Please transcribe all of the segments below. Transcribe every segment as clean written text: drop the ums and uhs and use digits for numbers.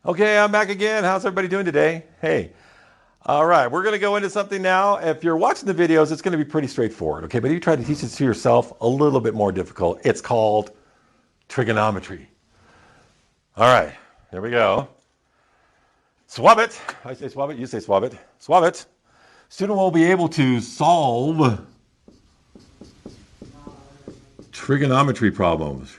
Okay, I'm back again. How's everybody doing today? Hey. All right, we're going to go into something now. If you're watching the videos, it's going to be pretty straightforward, okay? But if you try to teach it to yourself, a little bit more difficult. It's called trigonometry. All right, here we go. Swab it. I say swab it, you say swab it. Swab it. Student will be able to solve trigonometry problems.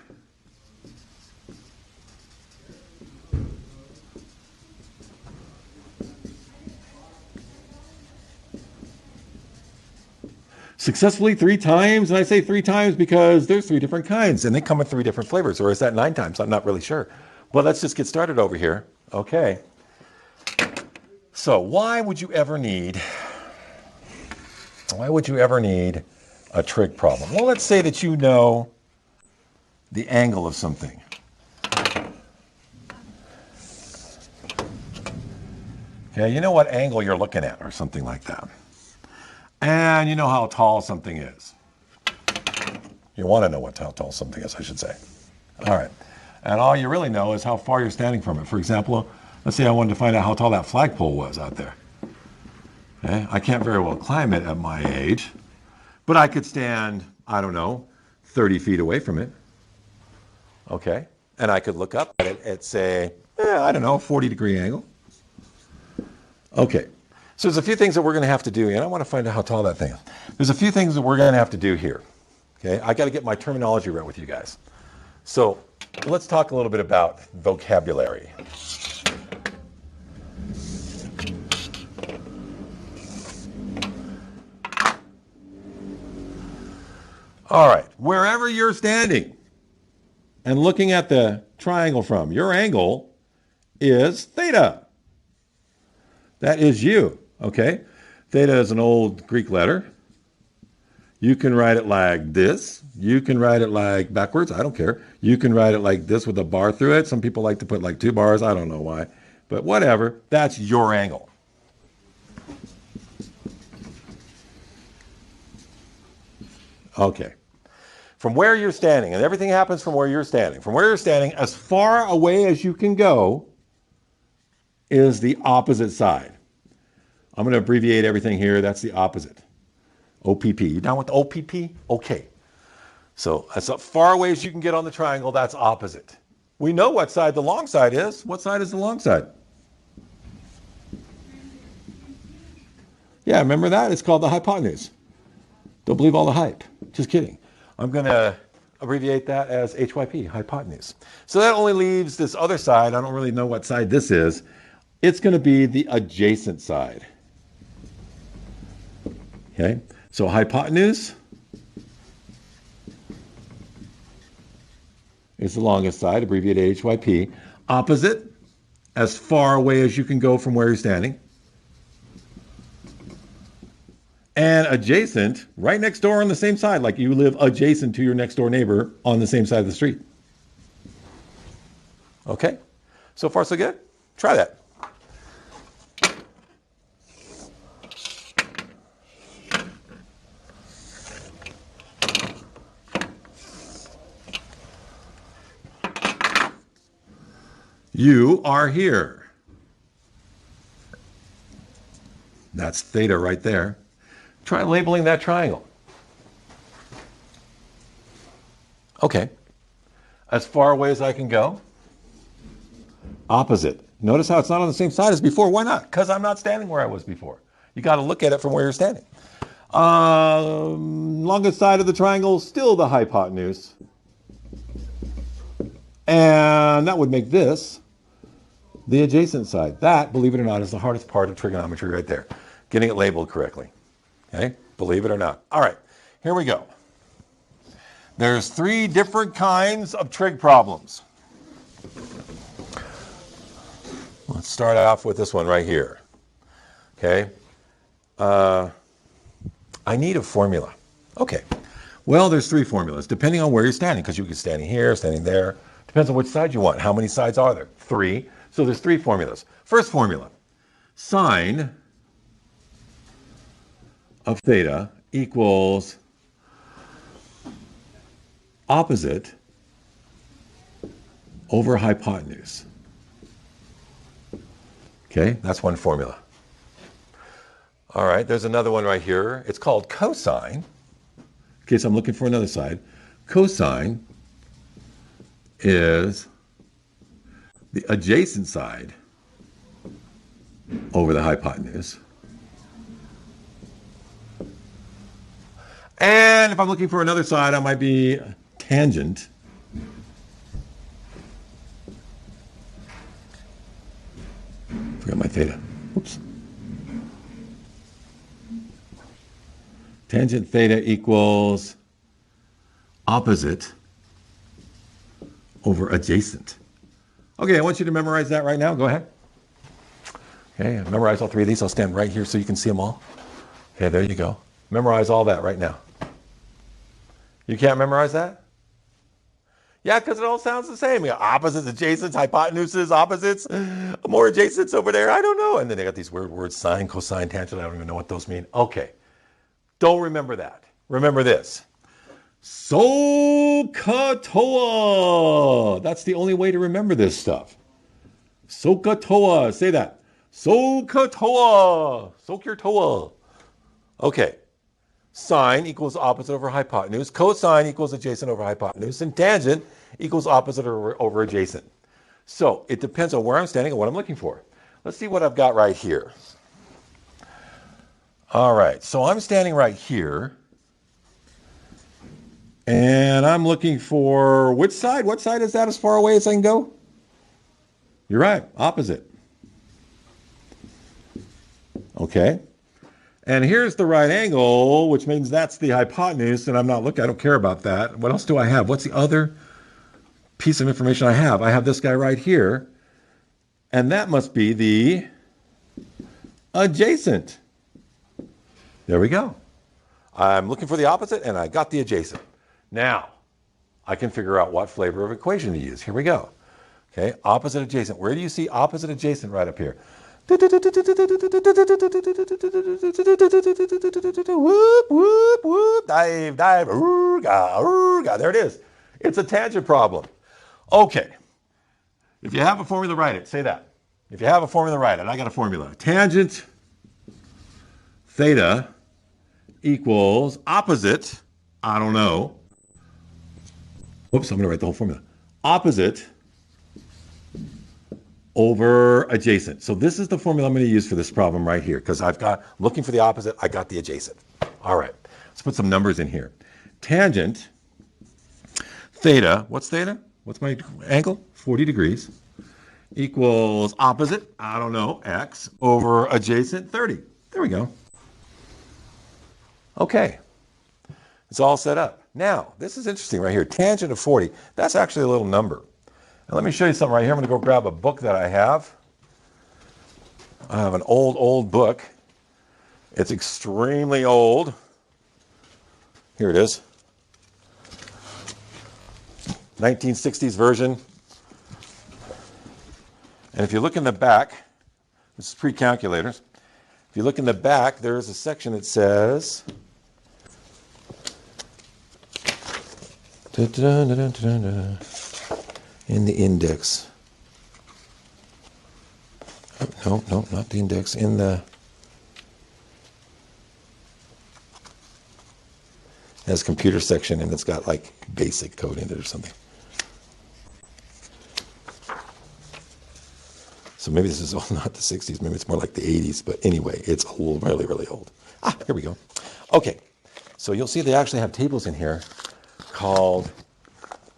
Successfully 3 times, and I say 3 times because there's 3 different kinds, and they come in 3 different flavors, or is that 9 times? I'm not really sure. Well, let's just get started over here. Okay. So why would you ever need a trig problem? Well, let's say that you know the angle of something. Okay, you know what angle you're looking at or something like that. And you know how tall something is. You want to know how tall something is, I should say. All right. And all you really know is how far you're standing from it. For example, let's say I wanted to find out how tall that flagpole was out there. Okay? I can't very well climb it at my age, but I could stand, I don't know, 30 feet away from it. Okay? And I could look up at it at, say, I don't know, 40-degree angle. Okay. So there's a few things that we're going to have to do, and I want to find out how tall that thing is. There's a few things that we're going to have to do here. Okay? I got to get my terminology right with you guys. So let's talk a little bit about vocabulary. All right. Wherever you're standing and looking at the triangle from, your angle is theta. That is you. Okay? Theta is an old Greek letter. You can write it like this. You can write it like backwards. I don't care. You can write it like this with a bar through it. Some people like to put like 2 bars. I don't know why. But whatever. That's your angle. Okay. From where you're standing, and everything happens from where you're standing. From where you're standing, as far away as you can go is the opposite side. I'm going to abbreviate everything here. That's the opposite. OPP. You down with the OPP? Okay. So as far away as you can get on the triangle, that's opposite. We know what side the long side is. What side is the long side? Yeah, remember that? It's called the hypotenuse. Don't believe all the hype. Just kidding. I'm going to abbreviate that as HYP, hypotenuse. So that only leaves this other side. I don't really know what side this is. It's going to be the adjacent side. Okay? So hypotenuse is the longest side, abbreviated HYP. Opposite, as far away as you can go from where you're standing. And adjacent, right next door on the same side, like you live adjacent to your next door neighbor on the same side of the street. Okay? So far, so good? Try that. You are here. That's theta right there. Try labeling that triangle. Okay. As far away as I can go. Opposite. Notice how it's not on the same side as before. Why not? Because I'm not standing where I was before. You got to look at it from where you're standing. Longest side of the triangle, still the hypotenuse. And that would make this the adjacent side. That, believe it or not, is the hardest part of trigonometry right there. Getting it labeled correctly. Okay? Believe it or not. All right, here we go. There's 3 different kinds of trig problems. Let's start off with this one right here. Okay? I need a formula. Okay. Well, there's 3 formulas, depending on where you're standing, because you could be standing here, standing there. Depends on which side you want. How many sides are there? 3. So there's 3 formulas. First formula, sine of theta equals opposite over hypotenuse. Okay, that's one formula. All right, there's another one right here. It's called cosine. Okay, so I'm looking for another side. Cosine is the adjacent side over the hypotenuse. And if I'm looking for another side, I might be tangent. Forgot my theta. Oops. Tangent theta equals opposite over adjacent. Okay, I want you to memorize that right now. Go ahead. Okay, memorize all three of these. I'll stand right here so you can see them all. Okay, there you go. Memorize all that right now. You can't memorize that? Yeah, because it all sounds the same. You got opposites, adjacents, hypotenuses, opposites, more adjacents over there. I don't know. And then they got these weird words, sine, cosine, tangent. I don't even know what those mean. Okay. Don't remember that. Remember this. SOHCAHTOA. That's the only way to remember this stuff. SOHCAHTOA. Say that. SOHCAHTOA. SOHCAHTOA. Okay. Sine equals opposite over hypotenuse. Cosine equals adjacent over hypotenuse. And tangent equals opposite over adjacent. So it depends on where I'm standing and what I'm looking for. Let's see what I've got right here. All right, so I'm standing right here. And I'm looking for which side? What side is that as far away as I can go? You're right, opposite. Okay. And here's the right angle, which means that's the hypotenuse, and I'm not looking, I don't care about that. What else do I have? What's the other piece of information I have? I have this guy right here, and that must be the adjacent. There we go. I'm looking for the opposite, and I got the adjacent. Now, I can figure out what flavor of equation to use. Here we go. Okay, opposite adjacent. Where do you see opposite adjacent? Right up here. Whoop, whoop, whoop, dive, dive, urga, urga. There it is. It's a tangent problem. Okay. If you have a formula, write it. Say that. If you have a formula, write it. I got a formula. Tangent theta equals opposite, I don't know. Whoops, I'm going to write the whole formula. Opposite over adjacent. So this is the formula I'm going to use for this problem right here, because I've got, looking for the opposite, I got the adjacent. All right, let's put some numbers in here. Tangent theta, what's theta? What's my angle? 40 degrees equals opposite, I don't know, x over adjacent 30. There we go. Okay, it's all set up. Now, this is interesting right here. Tangent of 40, that's actually a little number. Now, let me show you something right here. I'm going to go grab a book that I have. I have an old book. It's extremely old. Here it is. 1960s version. And if you look in the back, this is pre-calculators. If you look in the back, there is a section that says, in the index. Oh, no, not the index. In the, it has a computer section and it's got like basic code in it or something. So maybe this is not the 60s, maybe it's more like the 80s, but anyway, it's old, really, really old. Ah, here we go. Okay, so you'll see they actually have tables in here called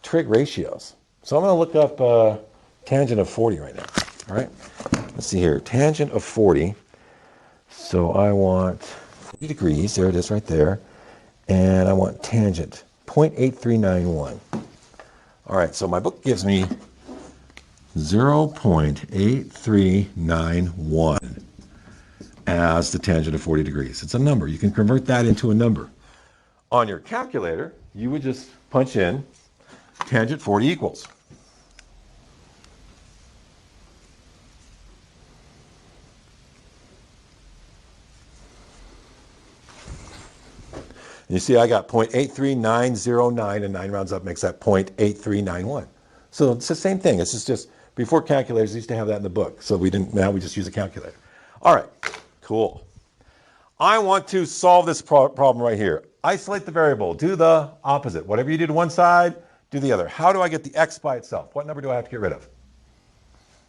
trig ratios. So I'm going to look up tangent of 40 right now. All right, let's see here. Tangent of 40. So I want 40 degrees. There it is right there. And I want tangent, 0.8391. All right, so my book gives me 0.8391 as the tangent of 40 degrees. It's a number. You can convert that into a number. On your calculator, you would just punch in tangent 40 equals. And you see I got 0.83909, and 9 rounds up makes that 0.8391. So it's the same thing. It's just Before calculators, they used to have that in the book. So now we just use a calculator. All right, cool. I want to solve this problem right here. Isolate the variable, do the opposite. Whatever you do to one side, do the other. How do I get the x by itself? What number do I have to get rid of?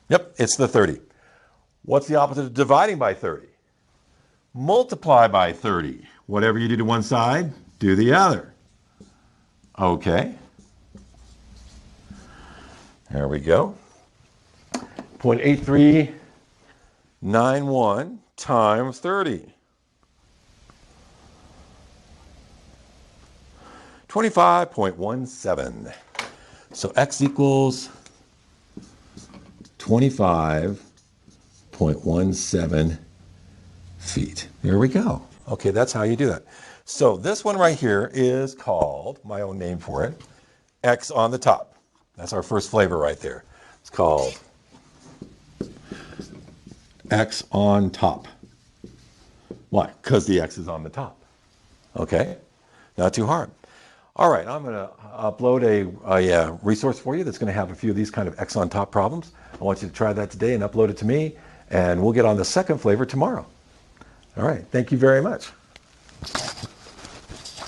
Yep, it's the 30. What's the opposite of dividing by 30? Multiply by 30. Whatever you do to one side, do the other. Okay. There we go. 0.8391 times 30. 25.17. So x equals 25.17 feet. There we go. Okay, that's how you do that. So this one right here is called, my own name for it, X on the top. That's our first flavor right there. It's called X on top. Why? Because the X is on the top. Okay? Not too hard. All right, I'm going to upload a resource for you that's going to have a few of these kind of X on top problems. I want you to try that today and upload it to me, and we'll get on the second flavor tomorrow. All right, thank you very much.